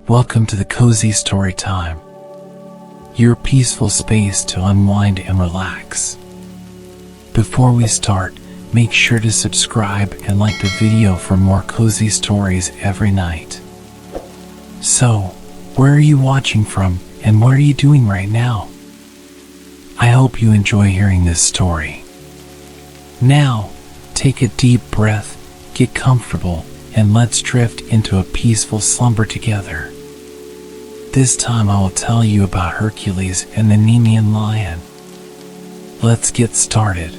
Welcome to the Cozy Storytime, your peaceful space to unwind and relax. Before we start, make sure to subscribe and like the video for more cozy stories every night. So, where are you watching from and what are you doing right now? I hope you enjoy hearing this story. Now, take a deep breath, get comfortable, and let's drift into a peaceful slumber together. This time I will tell you about Hercules and the Nemean Lion. Let's get started.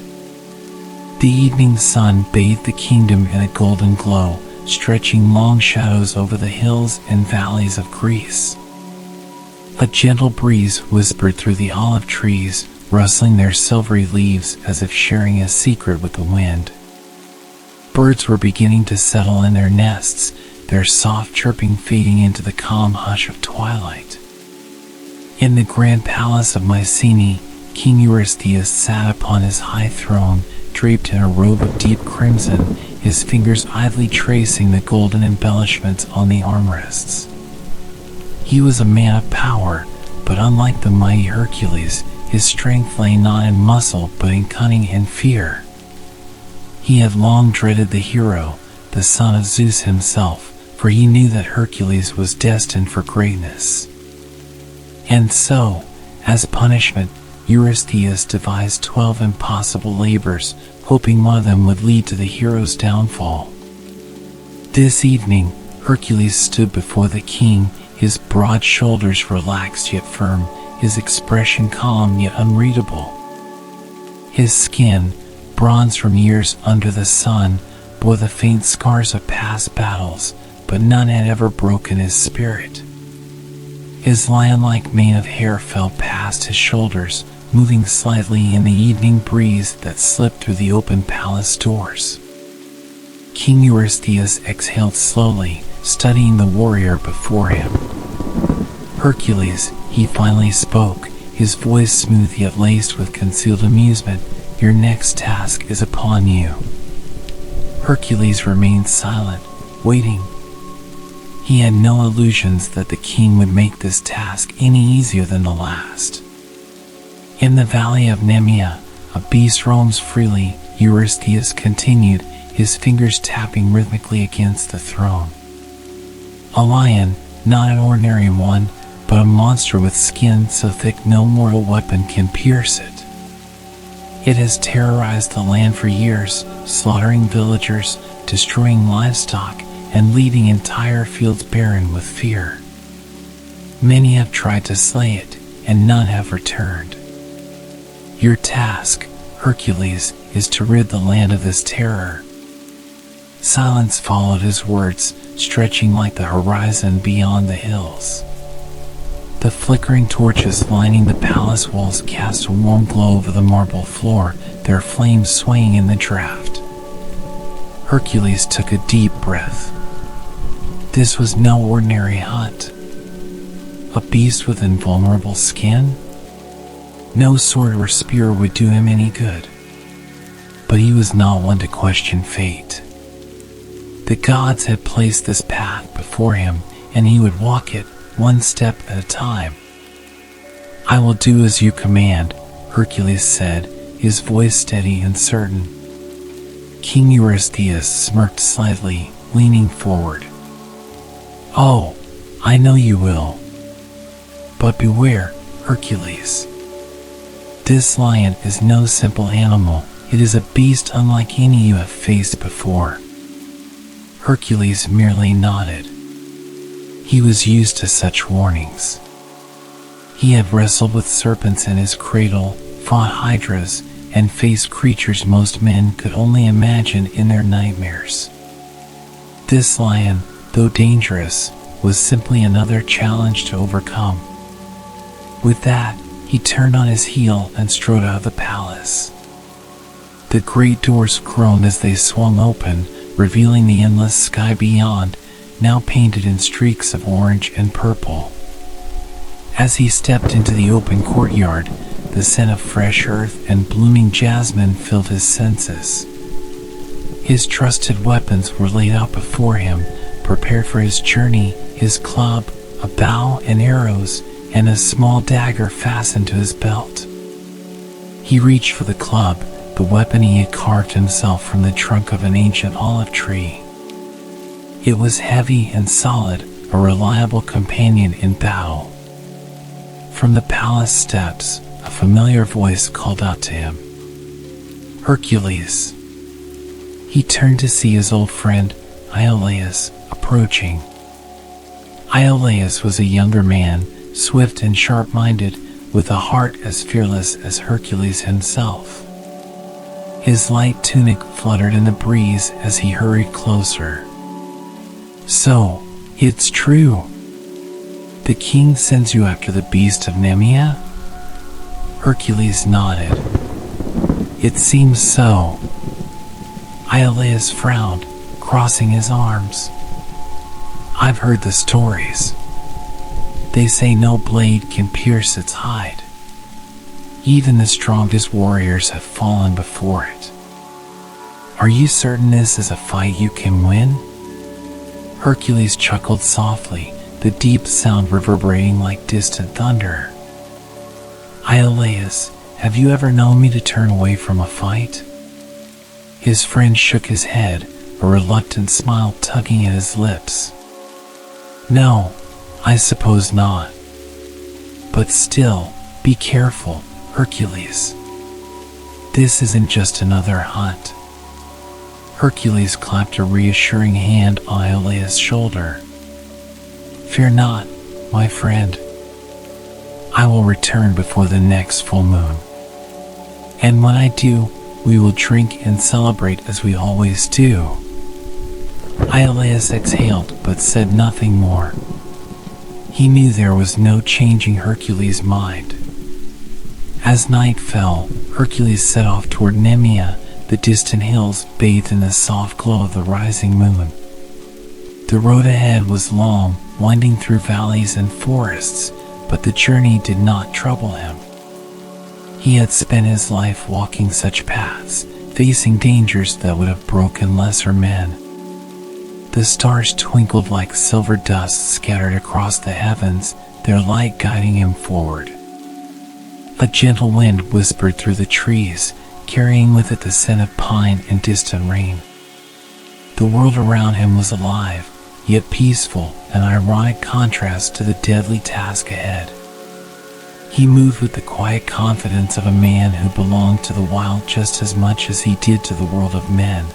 The evening sun bathed the kingdom in a golden glow, stretching long shadows over the hills and valleys of Greece. A gentle breeze whispered through the olive trees, rustling their silvery leaves as if sharing a secret with the wind. Birds were beginning to settle in their nests, their soft chirping fading into the calm hush of twilight. In the grand palace of Mycenae, King Eurystheus sat upon his high throne, draped in a robe of deep crimson, his fingers idly tracing the golden embellishments on the armrests. He was a man of power, but unlike the mighty Hercules, his strength lay not in muscle but in cunning and fear. He had long dreaded the hero, the son of Zeus himself, for he knew that Hercules was destined for greatness. And so, as punishment, Eurystheus devised 12 impossible labors, hoping one of them would lead to the hero's downfall. This evening, Hercules stood before the king, his broad shoulders relaxed yet firm, his expression calm yet unreadable. His skin, bronzed from years under the sun, bore the faint scars of past battles, but none had ever broken his spirit. His lion-like mane of hair fell past his shoulders, moving slightly in the evening breeze that slipped through the open palace doors. King Eurystheus exhaled slowly, studying the warrior before him. "Hercules," he finally spoke, his voice smooth yet laced with concealed amusement, "your next task is upon you." Hercules remained silent, waiting. He had no illusions that the king would make this task any easier than the last. In the valley of Nemean, a beast roams freely, Eurystheus continued, his fingers tapping rhythmically against the throne. A lion, not an ordinary one, but a monster with skin so thick no mortal weapon can pierce it. It has terrorized the land for years, slaughtering villagers, destroying livestock, and leaving entire fields barren with fear. Many have tried to slay it, and none have returned. Your task, Hercules, is to rid the land of this terror. Silence followed his words, stretching like the horizon beyond the hills. The flickering torches lining the palace walls cast a warm glow over the marble floor, their flames swaying in the draught. Hercules took a deep breath. This was no ordinary hunt. A beast with invulnerable skin? No sword or spear would do him any good. But he was not one to question fate. The gods had placed this path before him, and he would walk it, one step at a time. "I will do as you command," Hercules said, his voice steady and certain. King Eurystheus smirked slightly, leaning forward. "Oh, I know you will. But beware, Hercules. This lion is no simple animal, it is a beast unlike any you have faced before." Hercules merely nodded. He was used to such warnings. He had wrestled with serpents in his cradle, fought hydras, and faced creatures most men could only imagine in their nightmares. This lion, though dangerous, was simply another challenge to overcome. With that, he turned on his heel and strode out of the palace. The great doors groaned as they swung open, revealing the endless sky beyond, now painted in streaks of orange and purple. As he stepped into the open courtyard, the scent of fresh earth and blooming jasmine filled his senses. His trusted weapons were laid out before him, prepared for his journey, his club, a bow and arrows, and a small dagger fastened to his belt. He reached for the club, the weapon he had carved himself from the trunk of an ancient olive tree. It was heavy and solid, a reliable companion in battle. From the palace steps, a familiar voice called out to him, "Hercules." He turned to see his old friend, Iolaus, approaching. Iolaus was a younger man, swift and sharp-minded, with a heart as fearless as Hercules himself. His light tunic fluttered in the breeze as he hurried closer. "So, it's true. The king sends you after the beast of Nemea?" Hercules nodded. "It seems so." Iolaus frowned, crossing his arms. "I've heard the stories. They say no blade can pierce its hide. Even the strongest warriors have fallen before it. Are you certain this is a fight you can win?" Hercules chuckled softly, the deep sound reverberating like distant thunder. "Iolaus, have you ever known me to turn away from a fight?" His friend shook his head, a reluctant smile tugging at his lips. "No, I suppose not. But still, be careful, Hercules. This isn't just another hunt." Hercules clapped a reassuring hand on Iolaus' shoulder. "Fear not, my friend. I will return before the next full moon. And when I do, we will drink and celebrate as we always do." Iolaus exhaled but said nothing more. He knew there was no changing Hercules' mind. As night fell, Hercules set off toward Nemea, the distant hills bathed in the soft glow of the rising moon. The road ahead was long, winding through valleys and forests, but the journey did not trouble him. He had spent his life walking such paths, facing dangers that would have broken lesser men. The stars twinkled like silver dust scattered across the heavens, their light guiding him forward. A gentle wind whispered through the trees, carrying with it the scent of pine and distant rain. The world around him was alive, yet peaceful, an ironic contrast to the deadly task ahead. He moved with the quiet confidence of a man who belonged to the wild just as much as he did to the world of men.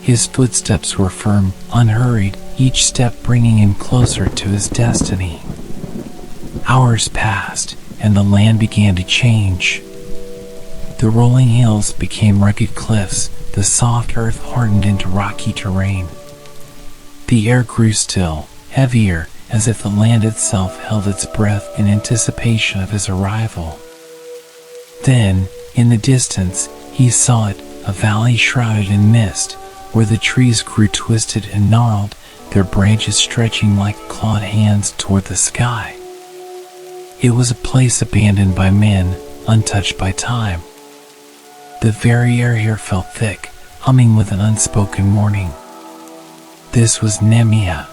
His footsteps were firm, unhurried, each step bringing him closer to his destiny. Hours passed, and the land began to change. The rolling hills became rugged cliffs, the soft earth hardened into rocky terrain. The air grew still, heavier, as if the land itself held its breath in anticipation of his arrival. Then, in the distance, he saw it, a valley shrouded in mist, where the trees grew twisted and gnarled, their branches stretching like clawed hands toward the sky. It was a place abandoned by men, untouched by time. The very air here felt thick, humming with an unspoken warning. This was Nemea,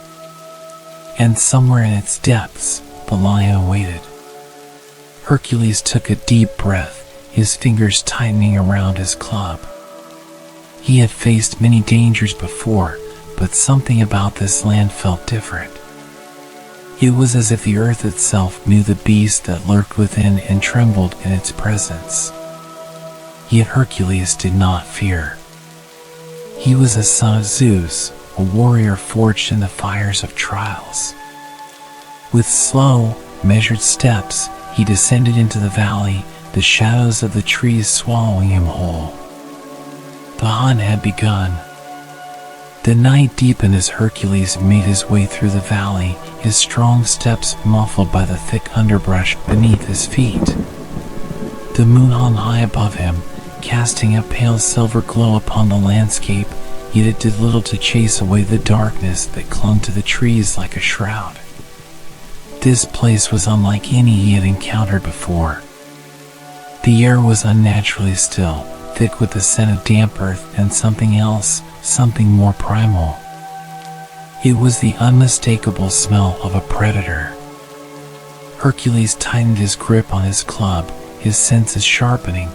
and somewhere in its depths, the lion waited. Hercules took a deep breath, his fingers tightening around his club. He had faced many dangers before, but something about this land felt different. It was as if the earth itself knew the beast that lurked within and trembled in its presence. Yet Hercules did not fear. He was a son of Zeus, a warrior forged in the fires of trials. With slow, measured steps, he descended into the valley, the shadows of the trees swallowing him whole. The hunt had begun. The night deepened as Hercules made his way through the valley, his strong steps muffled by the thick underbrush beneath his feet. The moon hung high above him, casting a pale silver glow upon the landscape, yet it did little to chase away the darkness that clung to the trees like a shroud. This place was unlike any he had encountered before. The air was unnaturally still, thick with the scent of damp earth and something else, something more primal. It was the unmistakable smell of a predator. Hercules tightened his grip on his club, his senses sharpening.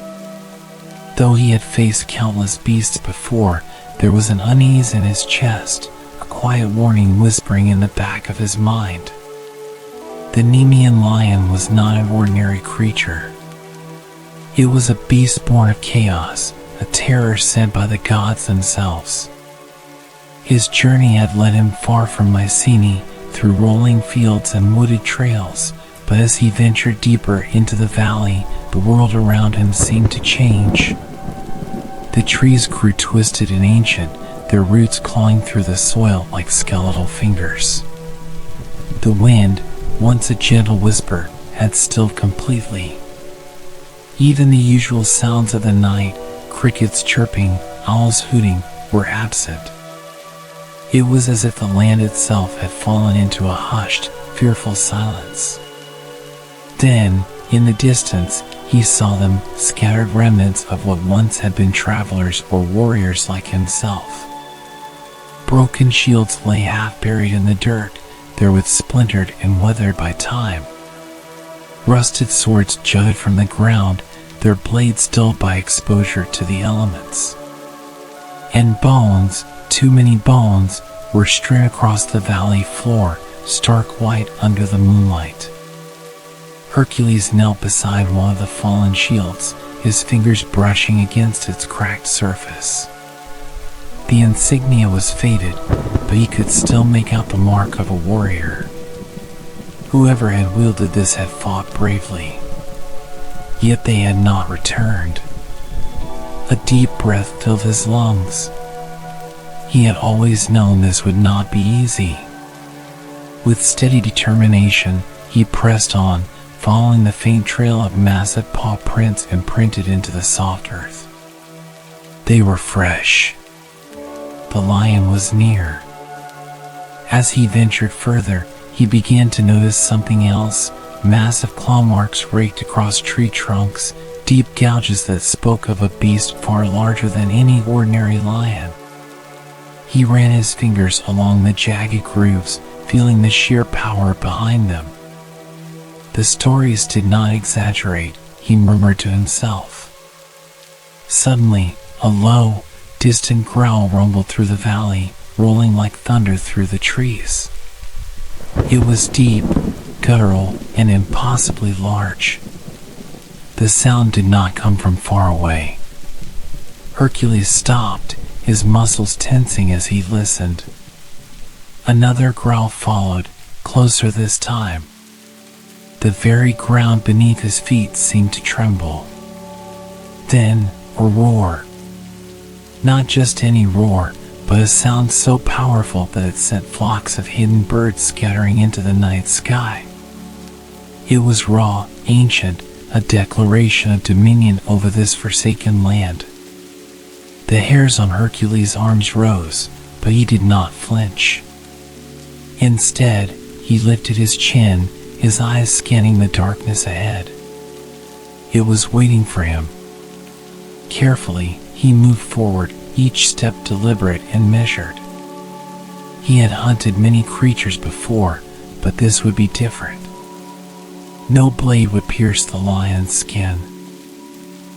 Though he had faced countless beasts before, there was an unease in his chest, a quiet warning whispering in the back of his mind. The Nemean Lion was not an ordinary creature. It was a beast born of chaos, a terror sent by the gods themselves. His journey had led him far from Mycenae, through rolling fields and wooded trails, but as he ventured deeper into the valley, the world around him seemed to change. The trees grew twisted and ancient, their roots clawing through the soil like skeletal fingers. The wind, once a gentle whisper, had stilled completely. Even the usual sounds of the night, crickets chirping, owls hooting, were absent. It was as if the land itself had fallen into a hushed, fearful silence. Then, in the distance, he saw them, scattered remnants of what once had been travelers or warriors like himself. Broken shields lay half buried in the dirt, therewith splintered and weathered by time. Rusted swords jutted from the ground, their blades dulled by exposure to the elements. And bones, too many bones, were strewn across the valley floor, stark white under the moonlight. Hercules knelt beside one of the fallen shields, his fingers brushing against its cracked surface. The insignia was faded, but he could still make out the mark of a warrior. Whoever had wielded this had fought bravely. Yet they had not returned. A deep breath filled his lungs. He had always known this would not be easy. With steady determination, he pressed on, following the faint trail of massive paw prints imprinted into the soft earth. They were fresh. The lion was near. As he ventured further, he began to notice something else. Massive claw marks raked across tree trunks, deep gouges that spoke of a beast far larger than any ordinary lion. He ran his fingers along the jagged grooves, feeling the sheer power behind them. The stories did not exaggerate, he murmured to himself. Suddenly, a low, distant growl rumbled through the valley, rolling like thunder through the trees. It was deep, guttural, and impossibly large. The sound did not come from far away. Hercules stopped, his muscles tensing as he listened. Another growl followed, closer this time. The very ground beneath his feet seemed to tremble. Then, a roar. Not just any roar, but a sound so powerful that it sent flocks of hidden birds scattering into the night sky. It was raw, ancient, a declaration of dominion over this forsaken land. The hairs on Hercules' arms rose, but he did not flinch. Instead, he lifted his chin, his eyes scanning the darkness ahead. It was waiting for him. Carefully, he moved forward, each step deliberate and measured. He had hunted many creatures before, but this would be different. No blade would pierce the lion's skin.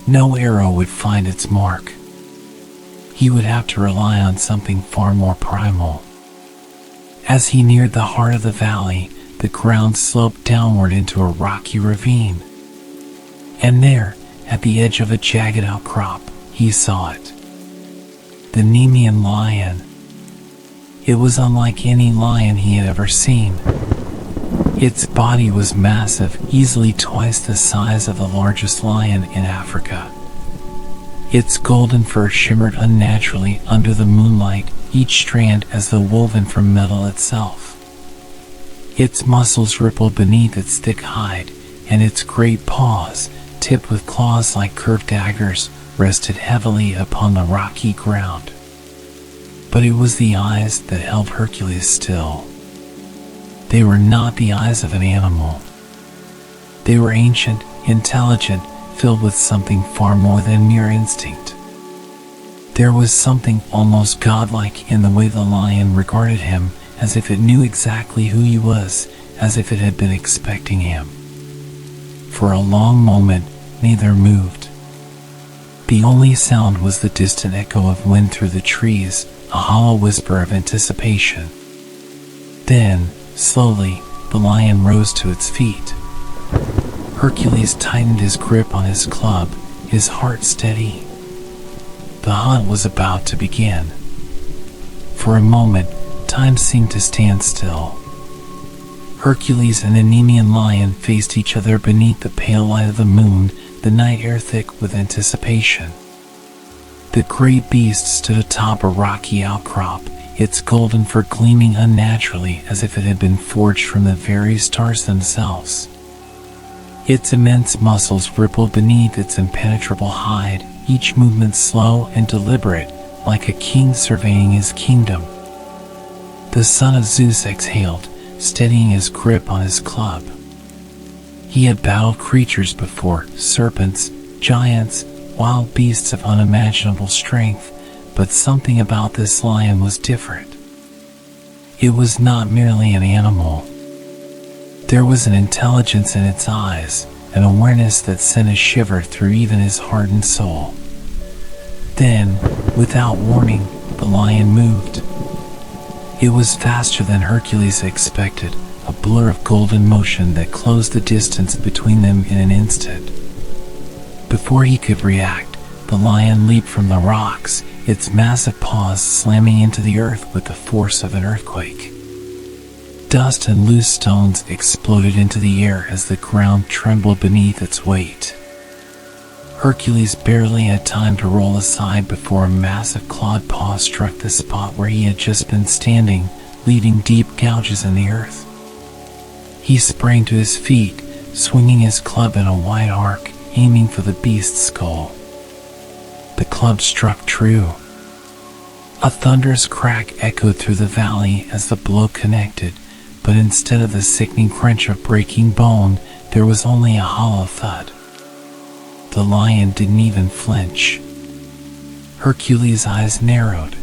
No arrow would find its mark. He would have to rely on something far more primal. As he neared the heart of the valley, the ground sloped downward into a rocky ravine. And there, at the edge of a jagged outcrop, he saw it. The Nemean Lion. It was unlike any lion he had ever seen. Its body was massive, easily twice the size of the largest lion in Africa. Its golden fur shimmered unnaturally under the moonlight, each strand as though woven from metal itself. Its muscles rippled beneath its thick hide, and its great paws, tipped with claws like curved daggers, rested heavily upon the rocky ground. But it was the eyes that held Hercules still. They were not the eyes of an animal. They were ancient, intelligent, filled with something far more than mere instinct. There was something almost godlike in the way the lion regarded him, as if it knew exactly who he was, as if it had been expecting him. For a long moment, neither moved. The only sound was the distant echo of wind through the trees, a hollow whisper of anticipation. Then, slowly, the lion rose to its feet. Hercules tightened his grip on his club, his heart steady. The hunt was about to begin. For a moment, time seemed to stand still. Hercules and the Nemean Lion faced each other beneath the pale light of the moon, the night air thick with anticipation. The great beast stood atop a rocky outcrop, its golden fur gleaming unnaturally as if it had been forged from the very stars themselves. Its immense muscles rippled beneath its impenetrable hide, each movement slow and deliberate, like a king surveying his kingdom. The son of Zeus exhaled, steadying his grip on his club. He had battled creatures before, serpents, giants, wild beasts of unimaginable strength, but something about this lion was different. It was not merely an animal. There was an intelligence in its eyes, an awareness that sent a shiver through even his hardened soul. Then, without warning, the lion moved. It was faster than Hercules expected, a blur of golden motion that closed the distance between them in an instant. Before he could react, the lion leaped from the rocks, its massive paws slamming into the earth with the force of an earthquake. Dust and loose stones exploded into the air as the ground trembled beneath its weight. Hercules barely had time to roll aside before a massive clawed paw struck the spot where he had just been standing, leaving deep gouges in the earth. He sprang to his feet, swinging his club in a wide arc, aiming for the beast's skull. The club struck true. A thunderous crack echoed through the valley as the blow connected, but instead of the sickening crunch of breaking bone, there was only a hollow thud. The lion didn't even flinch. Hercules' eyes narrowed.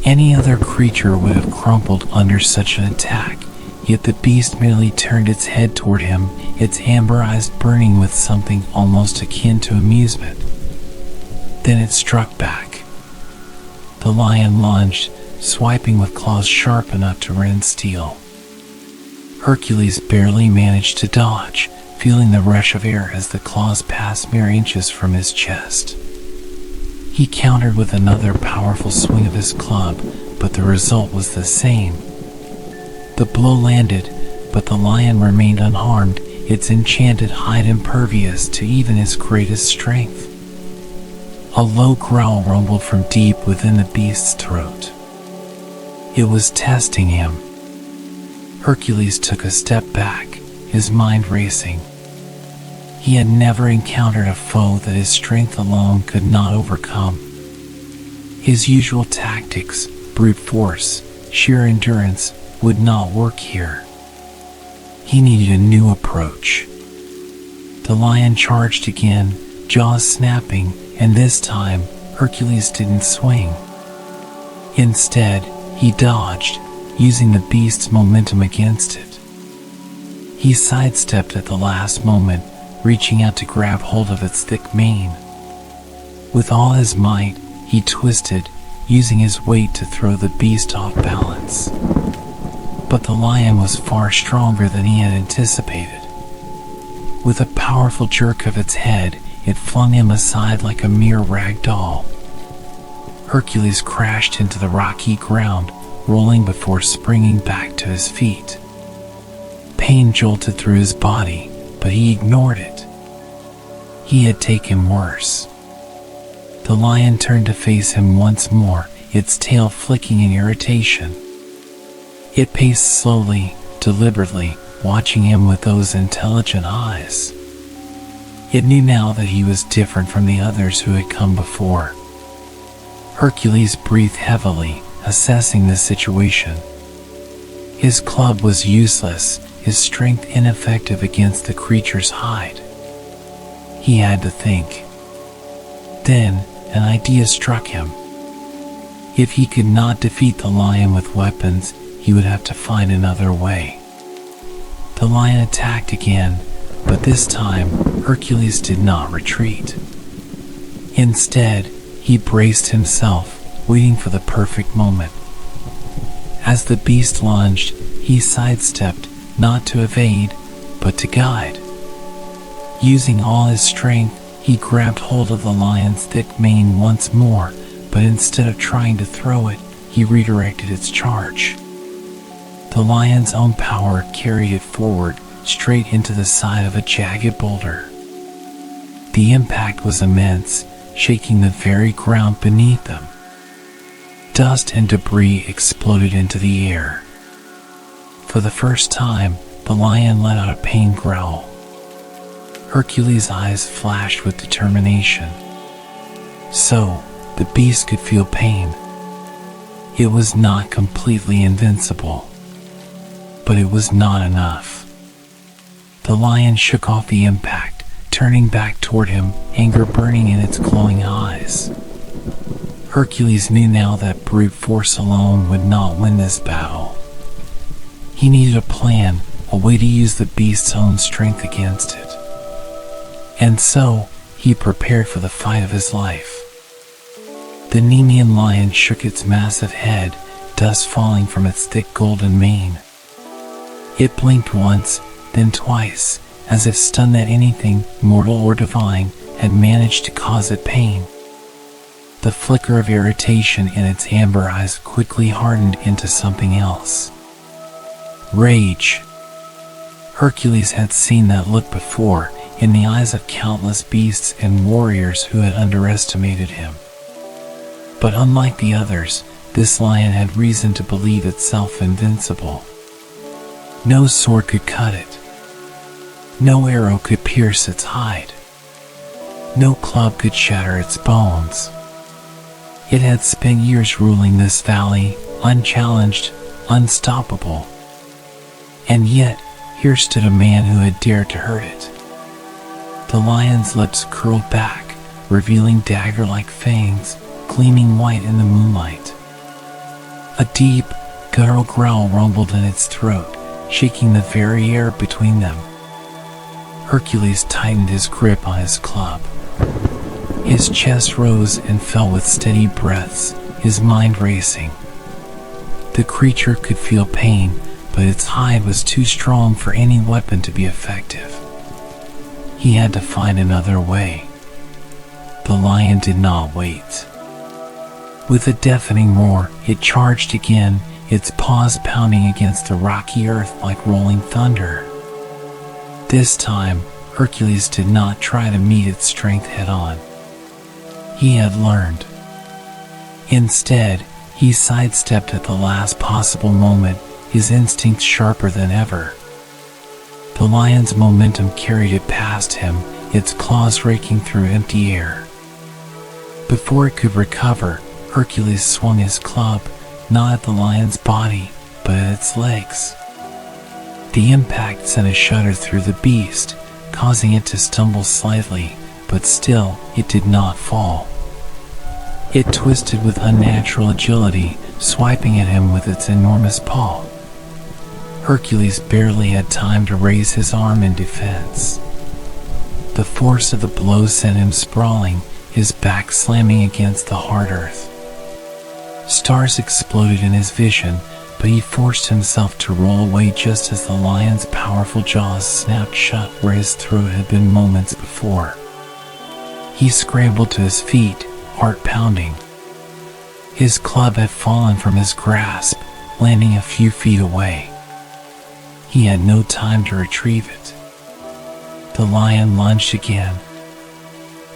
Any other creature would have crumpled under such an attack, yet the beast merely turned its head toward him, its amber eyes burning with something almost akin to amusement. Then it struck back. The lion lunged, swiping with claws sharp enough to rend steel. Hercules barely managed to dodge, feeling the rush of air as the claws passed mere inches from his chest. He countered with another powerful swing of his club, but the result was the same. The blow landed, but the lion remained unharmed, its enchanted hide impervious to even his greatest strength. A low growl rumbled from deep within the beast's throat. It was testing him. Hercules took a step back, his mind racing. He had never encountered a foe that his strength alone could not overcome. His usual tactics, brute force, sheer endurance, would not work here. He needed a new approach. The lion charged again, jaws snapping, and this time, Hercules didn't swing. Instead, he dodged, using the beast's momentum against it. He sidestepped at the last moment, reaching out to grab hold of its thick mane. With all his might, he twisted, using his weight to throw the beast off balance. But the lion was far stronger than he had anticipated. With a powerful jerk of its head, it flung him aside like a mere rag doll. Hercules crashed into the rocky ground, rolling before springing back to his feet. Pain jolted through his body, but he ignored it. He had taken worse. The lion turned to face him once more, its tail flicking in irritation. It paced slowly, deliberately, watching him with those intelligent eyes. It knew now that he was different from the others who had come before. Hercules breathed heavily, assessing the situation. His club was useless, his strength ineffective against the creature's hide. He had to think. Then, an idea struck him. If he could not defeat the lion with weapons, he would have to find another way. The lion attacked again, but this time Hercules did not retreat. Instead, he braced himself, waiting for the perfect moment. As the beast lunged, he sidestepped, not to evade, but to guide. Using all his strength, he grabbed hold of the lion's thick mane once more, but instead of trying to throw it, he redirected its charge. The lion's own power carried it forward, straight into the side of a jagged boulder. The impact was immense, shaking the very ground beneath them. Dust and debris exploded into the air. For the first time, the lion let out a pained growl. Hercules' eyes flashed with determination. So, the beast could feel pain. It was not completely invincible, but it was not enough. The lion shook off the impact, turning back toward him, anger burning in its glowing eyes. Hercules knew now that brute force alone would not win this battle. He needed a plan, a way to use the beast's own strength against it. And so, he prepared for the fight of his life. The Nemean lion shook its massive head, dust falling from its thick golden mane. It blinked once, then twice, as if stunned that anything, mortal or divine, had managed to cause it pain. The flicker of irritation in its amber eyes quickly hardened into something else. Rage. Hercules had seen that look before, in the eyes of countless beasts and warriors who had underestimated him. But unlike the others, this lion had reason to believe itself invincible. No sword could cut it. No arrow could pierce its hide. No club could shatter its bones. It had spent years ruling this valley, unchallenged, unstoppable. And yet, here stood a man who had dared to hurt it. The lion's lips curled back, revealing dagger-like fangs, gleaming white in the moonlight. A deep, guttural growl rumbled in its throat, shaking the very air between them. Hercules tightened his grip on his club. His chest rose and fell with steady breaths, his mind racing. The creature could feel pain, but its hide was too strong for any weapon to be effective. He had to find another way. The lion did not wait. With a deafening roar, it charged again, its paws pounding against the rocky earth like rolling thunder. This time, Hercules did not try to meet its strength head-on. He had learned. Instead, he sidestepped at the last possible moment, his instincts sharper than ever. The lion's momentum carried it past him, its claws raking through empty air. Before it could recover, Hercules swung his club, not at the lion's body, but at its legs. The impact sent a shudder through the beast, causing it to stumble slightly, but still, it did not fall. It twisted with unnatural agility, swiping at him with its enormous paw. Hercules barely had time to raise his arm in defense. The force of the blow sent him sprawling, his back slamming against the hard earth. Stars exploded in his vision, but he forced himself to roll away just as the lion's powerful jaws snapped shut where his throat had been moments before. He scrambled to his feet, heart pounding. His club had fallen from his grasp, landing a few feet away. He had no time to retrieve it. The lion lunged again.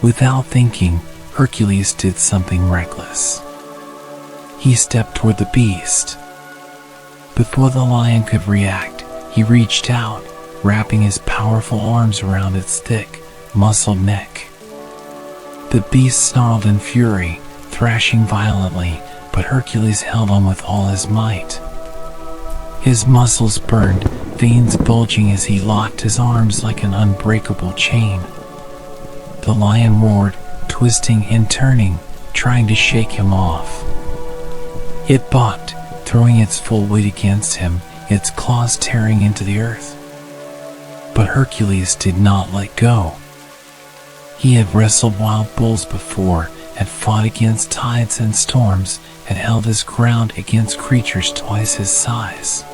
Without thinking, Hercules did something reckless. He stepped toward the beast. Before the lion could react, he reached out, wrapping his powerful arms around its thick, muscled neck. The beast snarled in fury, thrashing violently, but Hercules held on with all his might. His muscles burned, veins bulging as he locked his arms like an unbreakable chain. The lion roared, twisting and turning, trying to shake him off. It bucked, throwing its full weight against him, its claws tearing into the earth. But Hercules did not let go. He had wrestled wild bulls before, had fought against tides and storms, had held his ground against creatures twice his size.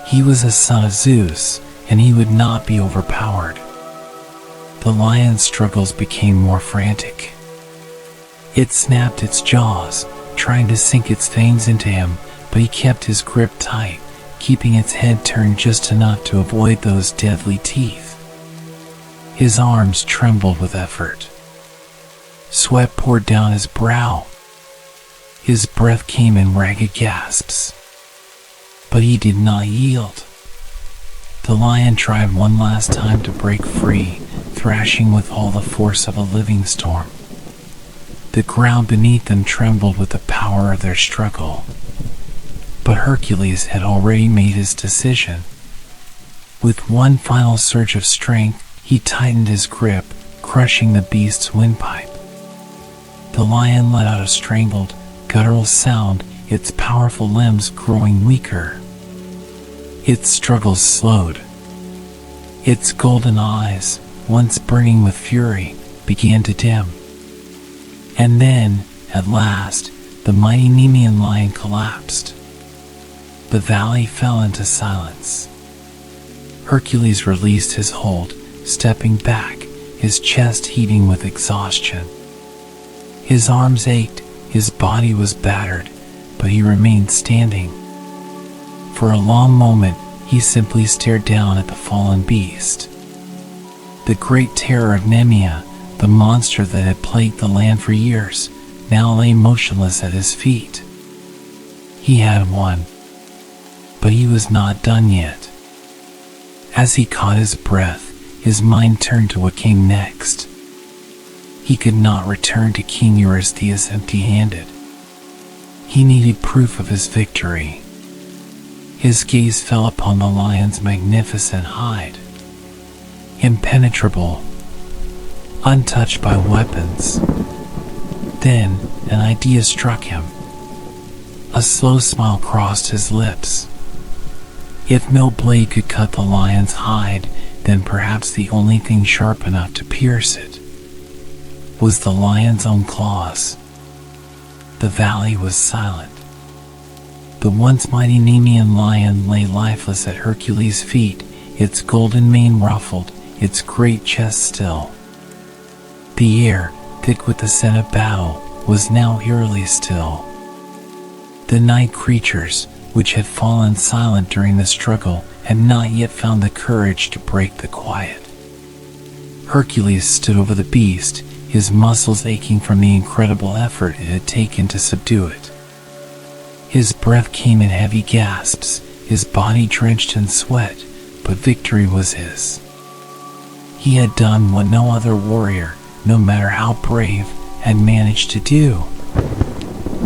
He was a son of Zeus, and he would not be overpowered. The lion's struggles became more frantic. It snapped its jaws, trying to sink its fangs into him, but he kept his grip tight, keeping its head turned just enough to avoid those deadly teeth. His arms trembled with effort. Sweat poured down his brow. His breath came in ragged gasps. But he did not yield. The lion tried one last time to break free, thrashing with all the force of a living storm. The ground beneath them trembled with the power of their struggle. But Hercules had already made his decision. With one final surge of strength, he tightened his grip, crushing the beast's windpipe. The lion let out a strangled, guttural sound, its powerful limbs growing weaker. Its struggles slowed. Its golden eyes, once burning with fury, began to dim. And then, at last, the mighty Nemean Lion collapsed. The valley fell into silence. Hercules released his hold, stepping back, his chest heaving with exhaustion. His arms ached, his body was battered, but he remained standing. For a long moment, he simply stared down at the fallen beast. The great terror of Nemea, the monster that had plagued the land for years, now lay motionless at his feet. He had won. But he was not done yet. As he caught his breath, his mind turned to what came next. He could not return to King Eurystheus empty-handed. He needed proof of his victory. His gaze fell upon the lion's magnificent hide. Impenetrable, untouched by weapons. Then an idea struck him. A slow smile crossed his lips. If no blade could cut the lion's hide, then perhaps the only thing sharp enough to pierce it was the lion's own claws. The valley was silent. The once mighty Nemean lion lay lifeless at Hercules' feet, its golden mane ruffled, its great chest still. The air, thick with the scent of battle, was now eerily still. The night creatures, which had fallen silent during the struggle, had not yet found the courage to break the quiet. Hercules stood over the beast, his muscles aching from the incredible effort it had taken to subdue it. His breath came in heavy gasps, his body drenched in sweat, but victory was his. He had done what no other warrior, no matter how brave, had managed to do.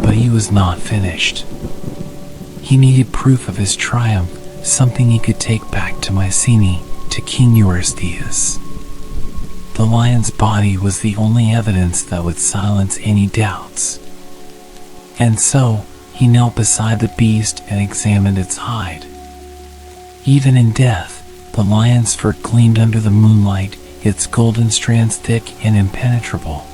But he was not finished. He needed proof of his triumph, something he could take back to Mycenae, to King Eurystheus. The lion's body was the only evidence that would silence any doubts. And so, he knelt beside the beast and examined its hide. Even in death, the lion's fur gleamed under the moonlight, its golden strands thick and impenetrable.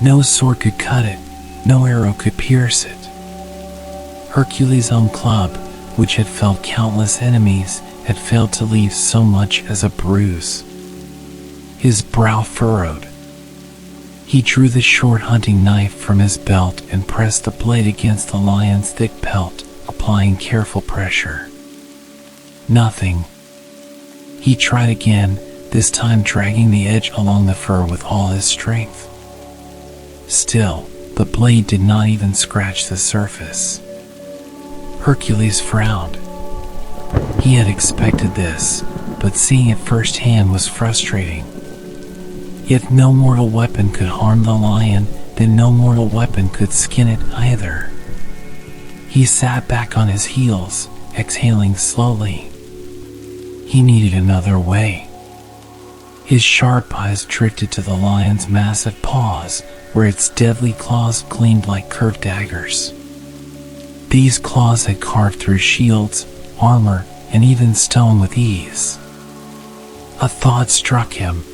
No sword could cut it, no arrow could pierce it. Hercules' own club, which had felled countless enemies, had failed to leave so much as a bruise. His brow furrowed. He drew the short hunting knife from his belt and pressed the blade against the lion's thick pelt, applying careful pressure. Nothing. He tried again, this time dragging the edge along the fur with all his strength. Still, the blade did not even scratch the surface. Hercules frowned. He had expected this, but seeing it firsthand was frustrating. If no mortal weapon could harm the lion, then no mortal weapon could skin it either. He sat back on his heels, exhaling slowly. He needed another way. His sharp eyes drifted to the lion's massive paws, where its deadly claws gleamed like curved daggers. These claws had carved through shields, armor, and even stone with ease. A thought struck him.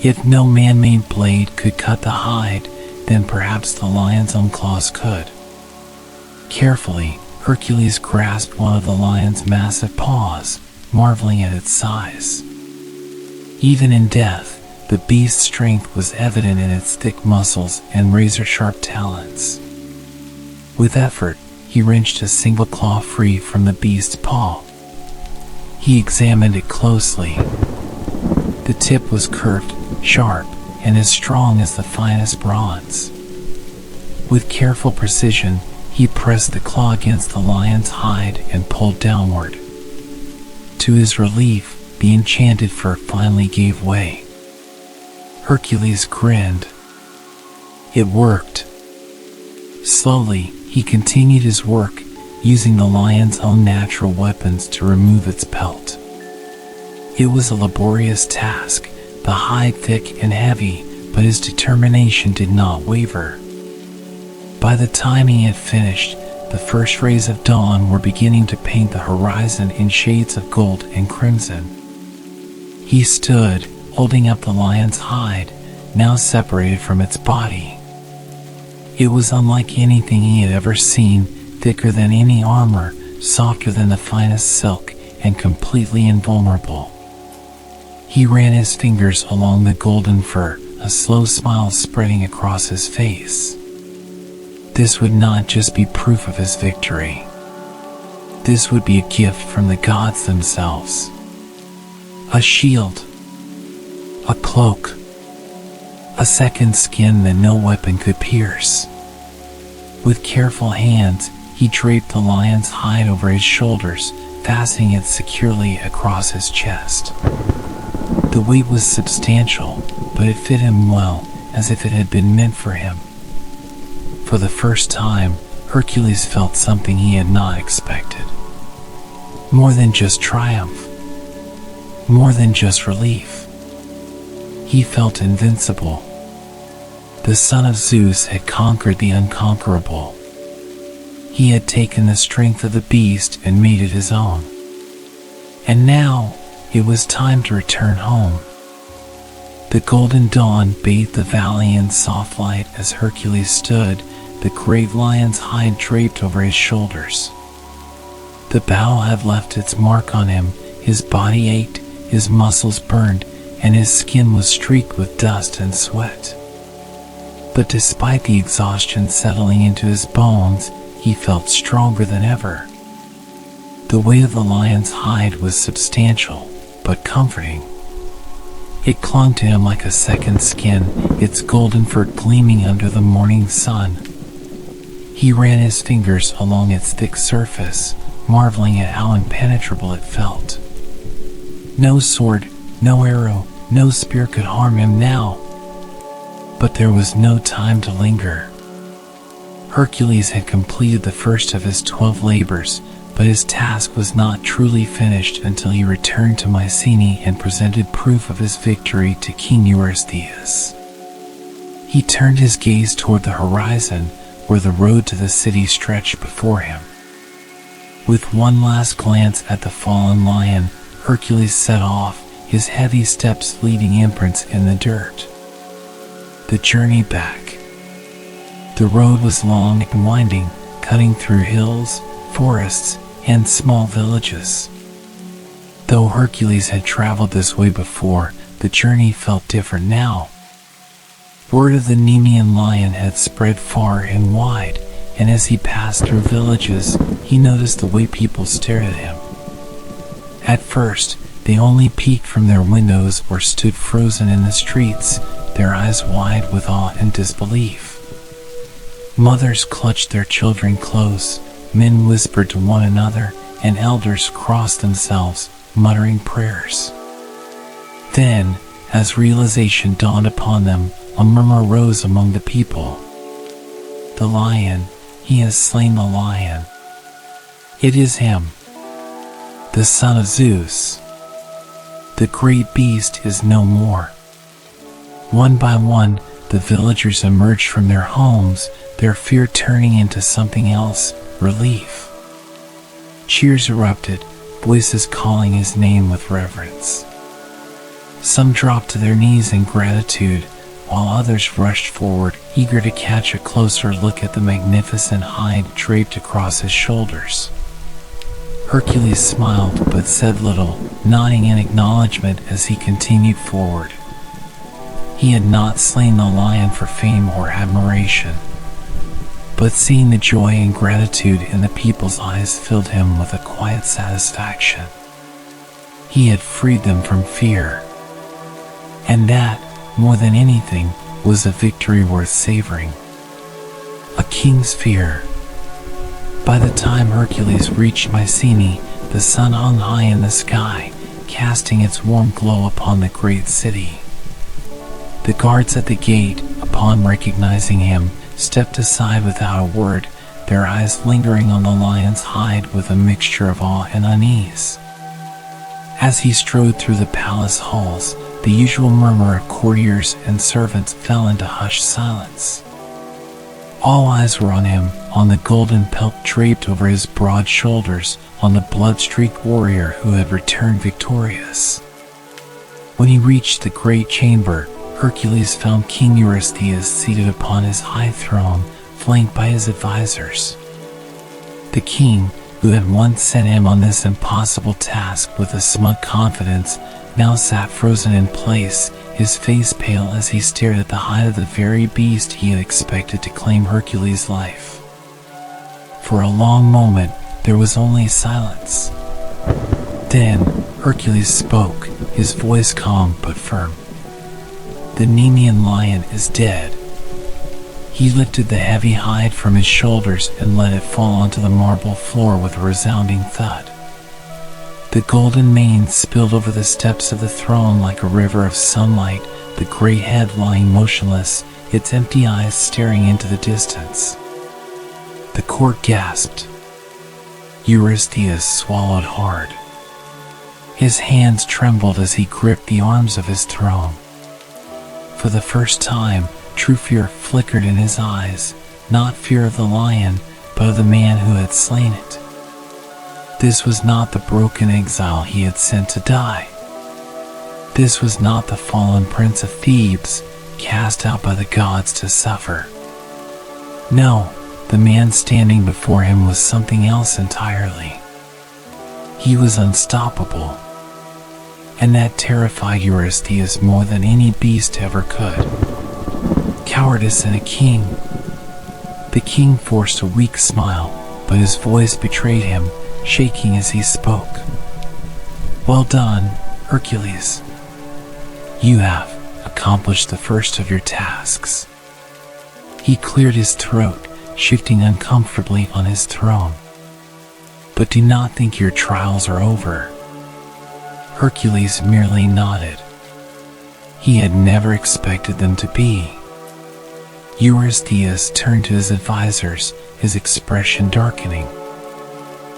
If no man-made blade could cut the hide, then perhaps the lion's own claws could. Carefully, Hercules grasped one of the lion's massive paws, marveling at its size. Even in death, the beast's strength was evident in its thick muscles and razor-sharp talons. With effort, he wrenched a single claw free from the beast's paw. He examined it closely. The tip was curved, sharp, and as strong as the finest bronze. With careful precision, he pressed the claw against the lion's hide and pulled downward. To his relief, the enchanted fur finally gave way. Hercules grinned. It worked. Slowly, he continued his work, using the lion's own natural weapons to remove its pelt. It was a laborious task, the hide thick and heavy, but his determination did not waver. By the time he had finished, the first rays of dawn were beginning to paint the horizon in shades of gold and crimson. He stood, holding up the lion's hide, now separated from its body. It was unlike anything he had ever seen, thicker than any armor, softer than the finest silk, and completely invulnerable. He ran his fingers along the golden fur, a slow smile spreading across his face. This would not just be proof of his victory. This would be a gift from the gods themselves. A shield. A cloak. A second skin that no weapon could pierce. With careful hands, he draped the lion's hide over his shoulders, fastening it securely across his chest. The weight was substantial, but it fit him well, as if it had been meant for him. For the first time, Hercules felt something he had not expected. More than just triumph. More than just relief. He felt invincible. The son of Zeus had conquered the unconquerable. He had taken the strength of the beast and made it his own. And now, it was time to return home. The golden dawn bathed the valley in soft light as Hercules stood, the great lion's hide draped over his shoulders. The battle had left its mark on him, his body ached, his muscles burned, and his skin was streaked with dust and sweat. But despite the exhaustion settling into his bones, he felt stronger than ever. The weight of the lion's hide was substantial, but comforting. It clung to him like a second skin, its golden fur gleaming under the morning sun. He ran his fingers along its thick surface, marveling at how impenetrable it felt. No sword, no arrow, no spear could harm him now. But there was no time to linger. Hercules had completed the first of his 12 labors, but his task was not truly finished until he returned to Mycenae and presented proof of his victory to King Eurystheus. He turned his gaze toward the horizon, where the road to the city stretched before him. With one last glance at the fallen lion, Hercules set off, his heavy steps leaving imprints in the dirt. The journey back. The road was long and winding, cutting through hills, forests, and small villages. Though Hercules had traveled this way before, the journey felt different now. Word of the Nemean Lion had spread far and wide, and as he passed through villages, he noticed the way people stared at him. At first, they only peeked from their windows or stood frozen in the streets, their eyes wide with awe and disbelief. Mothers clutched their children close, men whispered to one another, and elders crossed themselves, muttering prayers. Then, as realization dawned upon them, a murmur rose among the people. The lion, he has slain the lion. It is him, the son of Zeus. The great beast is no more. One by one, the villagers emerged from their homes, their fear turning into something else, relief. Cheers erupted, voices calling his name with reverence. Some dropped to their knees in gratitude, while others rushed forward, eager to catch a closer look at the magnificent hide draped across his shoulders. Hercules smiled but said little, nodding in acknowledgement as he continued forward. He had not slain the lion for fame or admiration, but seeing the joy and gratitude in the people's eyes filled him with a quiet satisfaction. He had freed them from fear, and that, more than anything, was a victory worth savoring. A king's fear. By the time Hercules reached Mycenae, the sun hung high in the sky, casting its warm glow upon the great city. The guards at the gate, upon recognizing him, stepped aside without a word, their eyes lingering on the lion's hide with a mixture of awe and unease. As he strode through the palace halls, the usual murmur of courtiers and servants fell into hushed silence. All eyes were on him, on the golden pelt draped over his broad shoulders, on the blood-streaked warrior who had returned victorious. When he reached the great chamber, Hercules found King Eurystheus seated upon his high throne, flanked by his advisors. The king, who had once sent him on this impossible task with a smug confidence, now sat frozen in place, his face pale as he stared at the hide of the very beast he had expected to claim Hercules' life. For a long moment, there was only silence. Then, Hercules spoke, his voice calm but firm. "The Nemean Lion is dead." He lifted the heavy hide from his shoulders and let it fall onto the marble floor with a resounding thud. The golden mane spilled over the steps of the throne like a river of sunlight, the great head lying motionless, its empty eyes staring into the distance. The court gasped. Eurystheus swallowed hard. His hands trembled as he gripped the arms of his throne. For the first time, true fear flickered in his eyes, not fear of the lion, but of the man who had slain it. This was not the broken exile he had sent to die. This was not the fallen prince of Thebes, cast out by the gods to suffer. No, the man standing before him was something else entirely. He was unstoppable, and that terrified Eurystheus more than any beast ever could. Cowardice in a king. The king forced a weak smile, but his voice betrayed him, shaking as he spoke. "Well done, Hercules. You have accomplished the first of your tasks." He cleared his throat, shifting uncomfortably on his throne. "But do not think your trials are over." Hercules merely nodded. He had never expected them to be. Eurystheus turned to his advisors, his expression darkening.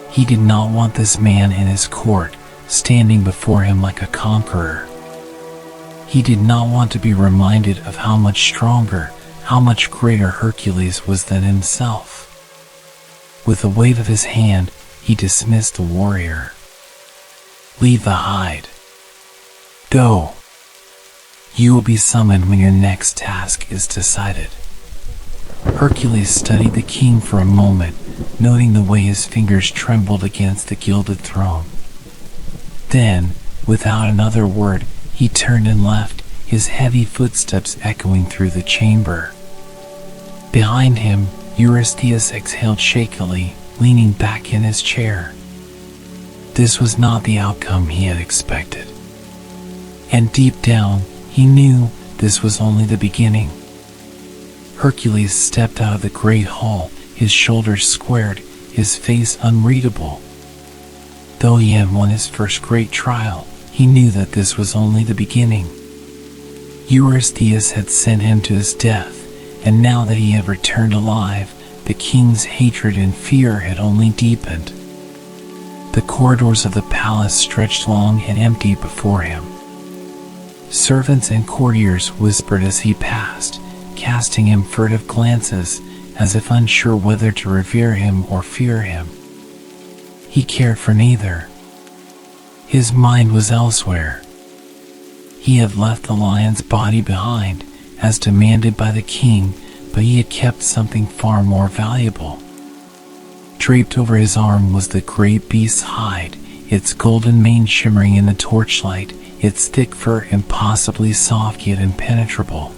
He did not want this man in his court, standing before him like a conqueror. He did not want to be reminded of how much stronger, how much greater Hercules was than himself. With a wave of his hand, he dismissed the warrior. "Leave the hide. Go. You will be summoned when your next task is decided." Hercules studied the king for a moment, noting the way his fingers trembled against the gilded throne. Then, without another word, he turned and left, his heavy footsteps echoing through the chamber. Behind him, Eurystheus exhaled shakily, leaning back in his chair. This was not the outcome he had expected. And deep down, he knew this was only the beginning. Hercules stepped out of the great hall, his shoulders squared, his face unreadable. Though he had won his first great trial, he knew that this was only the beginning. Eurystheus had sent him to his death, and now that he had returned alive, the king's hatred and fear had only deepened. The corridors of the palace stretched long and empty before him. Servants and courtiers whispered as he passed, casting him furtive glances, as if unsure whether to revere him or fear him. He cared for neither. His mind was elsewhere. He had left the lion's body behind, as demanded by the king, but he had kept something far more valuable. Draped over his arm was the great beast's hide, its golden mane shimmering in the torchlight, its thick fur impossibly soft yet impenetrable.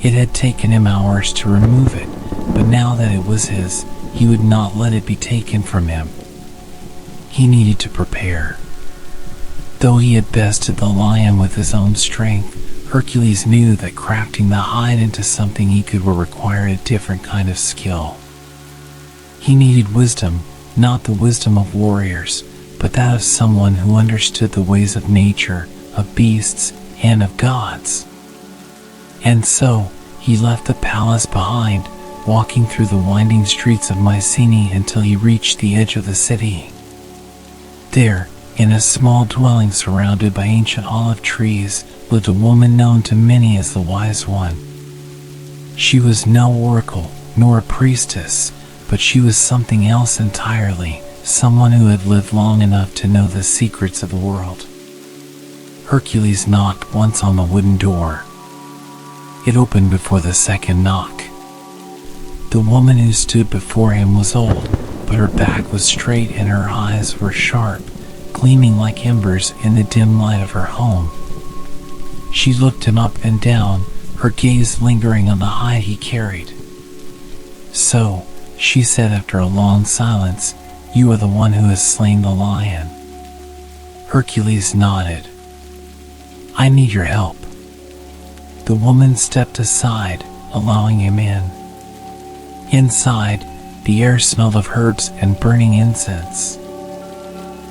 It had taken him hours to remove it, but now that it was his, he would not let it be taken from him. He needed to prepare. Though he had bested the lion with his own strength, Hercules knew that crafting the hide into something he could would require a different kind of skill. He needed wisdom, not the wisdom of warriors, but that of someone who understood the ways of nature, of beasts, and of gods. And so, he left the palace behind, walking through the winding streets of Mycenae until he reached the edge of the city. There, in a small dwelling surrounded by ancient olive trees, lived a woman known to many as the Wise One. She was no oracle, nor a priestess, but she was something else entirely, someone who had lived long enough to know the secrets of the world. Hercules knocked once on the wooden door. It opened before the second knock. The woman who stood before him was old, but her back was straight and her eyes were sharp, gleaming like embers in the dim light of her home. She looked him up and down, her gaze lingering on the hide he carried. "So," she said after a long silence, "you are the one who has slain the lion." Hercules nodded. "I need your help." The woman stepped aside, allowing him in. Inside, the air smelled of herbs and burning incense.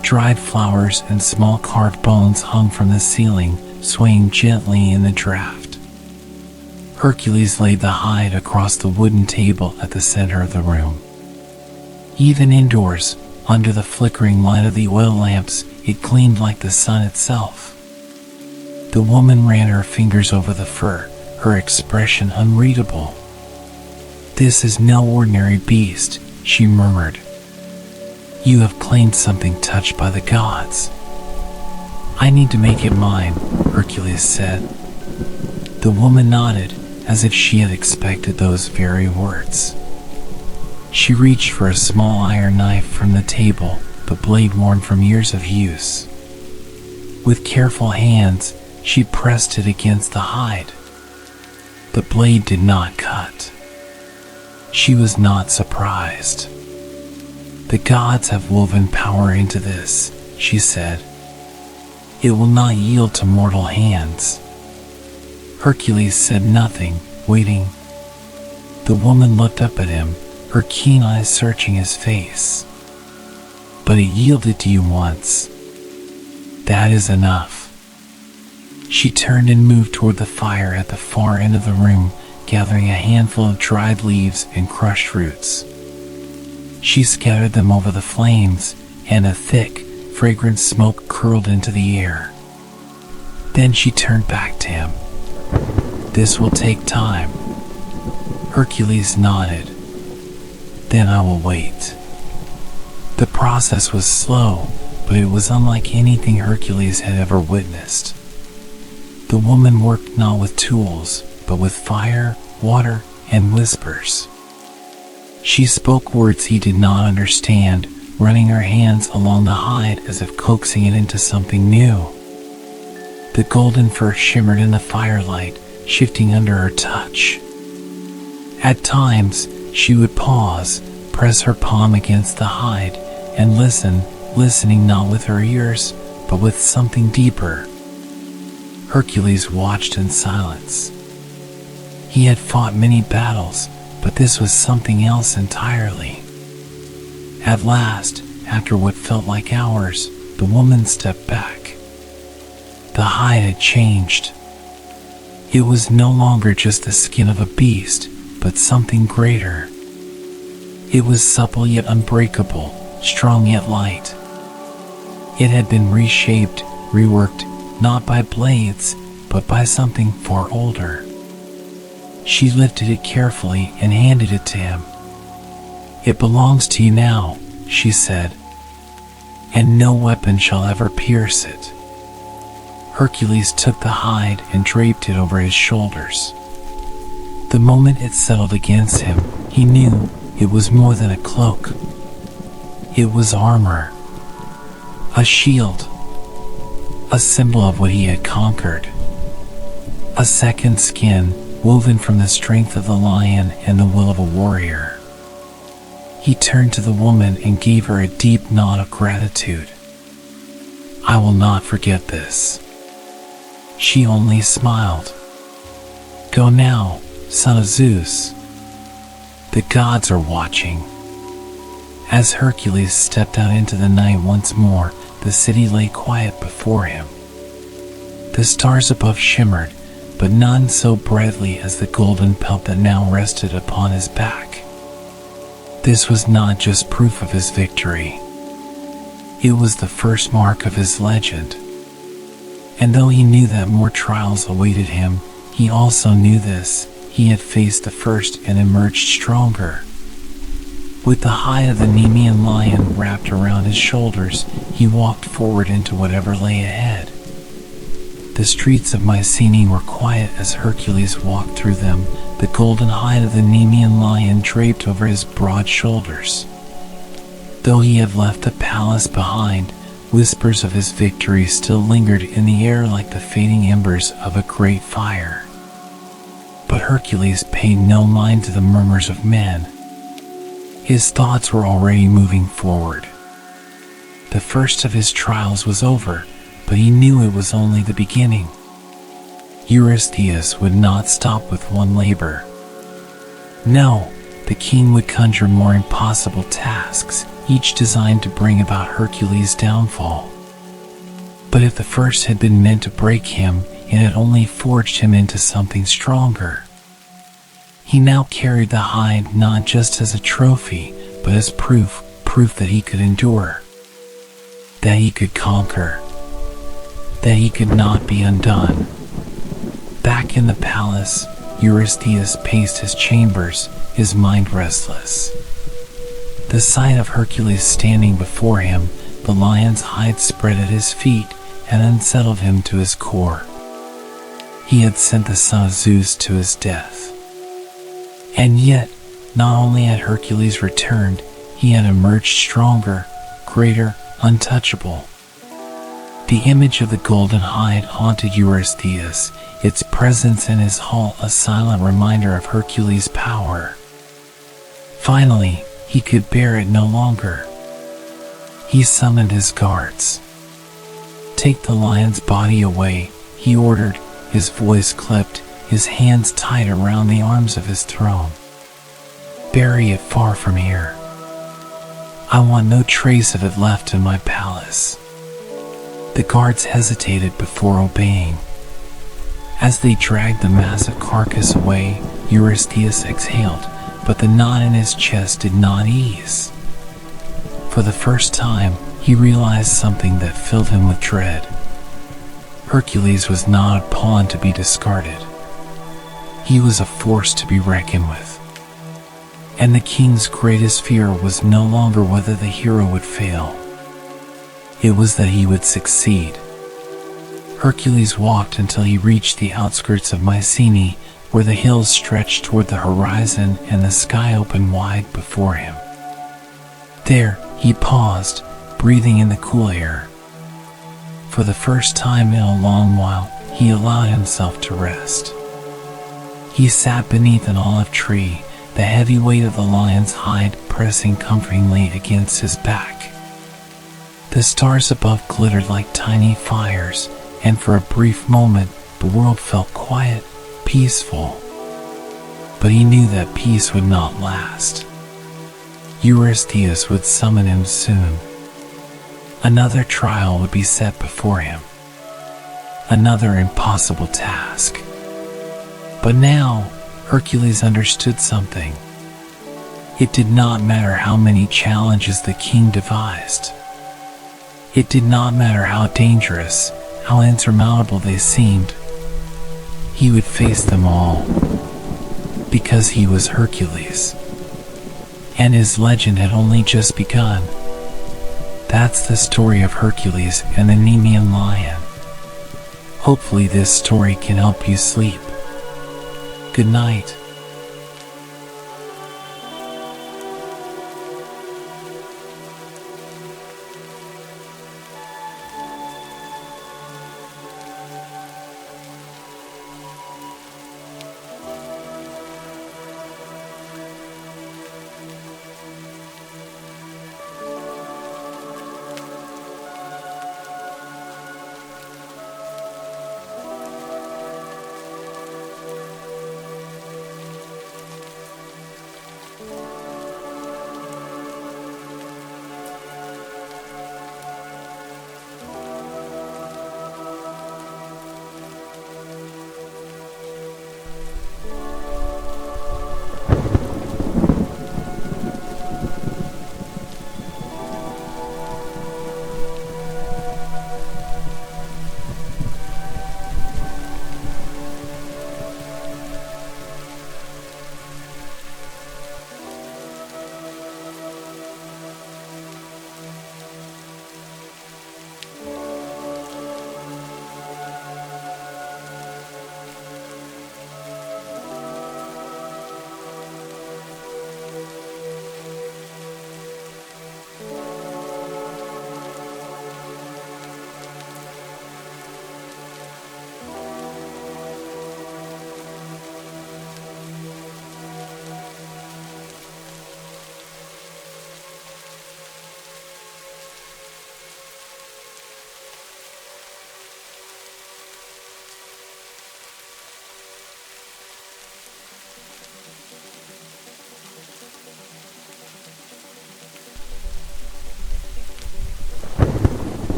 Dried flowers and small carved bones hung from the ceiling, swaying gently in the draft. Hercules laid the hide across the wooden table at the center of the room. Even indoors, under the flickering light of the oil lamps, it gleamed like the sun itself. The woman ran her fingers over the fur, her expression unreadable. "This is no ordinary beast," she murmured. "You have claimed something touched by the gods." "I need to make it mine," Hercules said. The woman nodded, as if she had expected those very words. She reached for a small iron knife from the table, the blade worn from years of use. With careful hands, she pressed it against the hide. The blade did not cut. She was not surprised. "The gods have woven power into this," she said. "It will not yield to mortal hands." Hercules said nothing, waiting. The woman looked up at him, her keen eyes searching his face. "But it yielded to you once. That is enough." She turned and moved toward the fire at the far end of the room, gathering a handful of dried leaves and crushed roots. She scattered them over the flames, and a thick, fragrant smoke curled into the air. Then she turned back to him. "This will take time." Hercules nodded. "Then I will wait." The process was slow, but it was unlike anything Hercules had ever witnessed. The woman worked not with tools, but with fire, water, and whispers. She spoke words he did not understand, running her hands along the hide as if coaxing it into something new. The golden fur shimmered in the firelight, shifting under her touch. At times, she would pause, press her palm against the hide, and listen, listening not with her ears, but with something deeper. Hercules watched in silence. He had fought many battles, but this was something else entirely. At last, after what felt like hours, the woman stepped back. The hide had changed. It was no longer just the skin of a beast, but something greater. It was supple yet unbreakable, strong yet light. It had been reshaped, reworked, not by blades, but by something far older. She lifted it carefully and handed it to him. "It belongs to you now," she said, "and no weapon shall ever pierce it." Hercules took the hide and draped it over his shoulders. The moment it settled against him, he knew it was more than a cloak. It was armor, a shield, a symbol of what he had conquered, a second skin woven from the strength of the lion and the will of a warrior. He turned to the woman and gave her a deep nod of gratitude. "I will not forget this." She only smiled. "Go now, son of Zeus. The gods are watching." As Hercules stepped out into the night once more, the city lay quiet before him. The stars above shimmered, but none so brightly as the golden pelt that now rested upon his back. This was not just proof of his victory. It was the first mark of his legend. And though he knew that more trials awaited him, he also knew this: he had faced the first and emerged stronger. With the hide of the Nemean Lion wrapped around his shoulders, he walked forward into whatever lay ahead. The streets of Mycenae were quiet as Hercules walked through them, the golden hide of the Nemean Lion draped over his broad shoulders. Though he had left the palace behind, whispers of his victory still lingered in the air like the fading embers of a great fire. But Hercules paid no mind to the murmurs of men. His thoughts were already moving forward. The first of his trials was over, but he knew it was only the beginning. Eurystheus would not stop with one labor. No, the king would conjure more impossible tasks, each designed to bring about Hercules' downfall. But if the first had been meant to break him, it had only forged him into something stronger. He now carried the hide not just as a trophy, but as proof that he could endure, that he could conquer, that he could not be undone. Back in the palace, Eurystheus paced his chambers, his mind restless. The sight of Hercules standing before him, the lion's hide spread at his feet, had unsettled him to his core. He had sent the son of Zeus to his death. And yet, not only had Hercules returned, he had emerged stronger, greater, untouchable. The image of the golden hide haunted Eurystheus, its presence in his hall a silent reminder of Hercules' power. Finally, he could bear it no longer. He summoned his guards. "Take the lion's body away," he ordered, his voice clipped, his hands tight around the arms of his throne. "Bury it far from here. I want no trace of it left in my palace." The guards hesitated before obeying. As they dragged the massive carcass away, Eurystheus exhaled, but the knot in his chest did not ease. For the first time, he realized something that filled him with dread. Hercules was not a pawn to be discarded. He was a force to be reckoned with. And the king's greatest fear was no longer whether the hero would fail. It was that he would succeed. Hercules walked until he reached the outskirts of Mycenae, where the hills stretched toward the horizon and the sky opened wide before him. There, he paused, breathing in the cool air. For the first time in a long while, he allowed himself to rest. He sat beneath an olive tree, the heavy weight of the lion's hide pressing comfortingly against his back. The stars above glittered like tiny fires, and for a brief moment, the world felt quiet, peaceful. But he knew that peace would not last. Eurystheus would summon him soon. Another trial would be set before him. Another impossible task. But now, Hercules understood something. It did not matter how many challenges the king devised. It did not matter how dangerous, how insurmountable they seemed. He would face them all. because he was Hercules, and his legend had only just begun. That's the story of Hercules and the Nemean Lion. Hopefully this story can help you sleep. Good night.